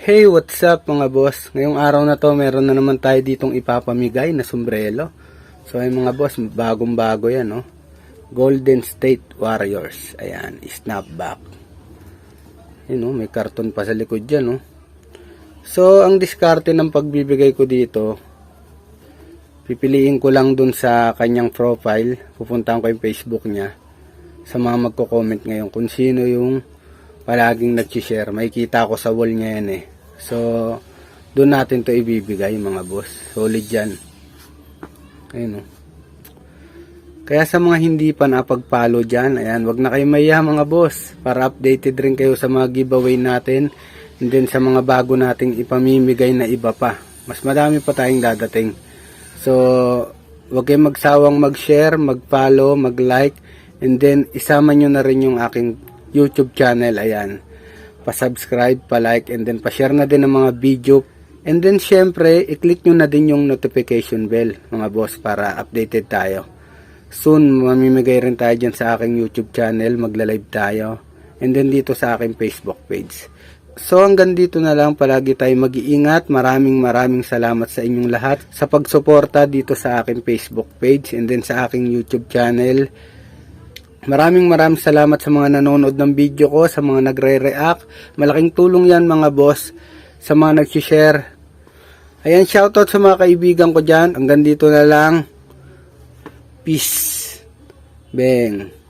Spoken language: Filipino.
Hey, what's up mga boss? Ngayong araw na to, meron na naman tayo ditong ipapamigay na sombrero. So ay mga boss, bagong bago yan, no? Golden State Warriors. Ayan, snapback. Yun, no? May karton pa sa likod dyan, no? So, ang diskarte ng pagbibigay ko dito, pipiliin ko lang dun sa kanyang profile. Pupuntahan ko yung Facebook niya. Sa mga magko-comment ngayon kung sino yung palaging nag-share. Makikita ko sa wall niya yan eh. So, doon natin to ibibigay mga boss. Solid yan. Ayun o. Kaya sa mga hindi pa napag-follow dyan, ayan, wag na kayo mahiya mga boss. Para updated rin kayo sa mga giveaway natin. And then sa mga bago nating ipamimigay na iba pa. Mas madami pa tayong dadating. So, wag kayong magsawang mag-share, mag-follow, mag-like. And then, isama nyo na rin yung aking YouTube channel, ayan. Pa-subscribe, pa-like, and then pa-share na din ng mga video. And then, syempre, i-click nyo na din yung notification bell, mga boss, para updated tayo. Soon, mamimigay rin tayo dyan sa aking YouTube channel, magla-live tayo. And then, dito sa aking Facebook page. So, hanggang dito na lang, palagi tayo mag-iingat. Maraming salamat sa inyong lahat sa pagsuporta dito sa aking Facebook page, and then sa aking YouTube channel. Maraming salamat sa mga nanonood ng video ko, sa mga nagre-react. Malaking tulong yan mga boss, sa mga nag-share. Ayan, shoutout sa mga kaibigan ko dyan. Hanggang dito na lang. Peace. Bang.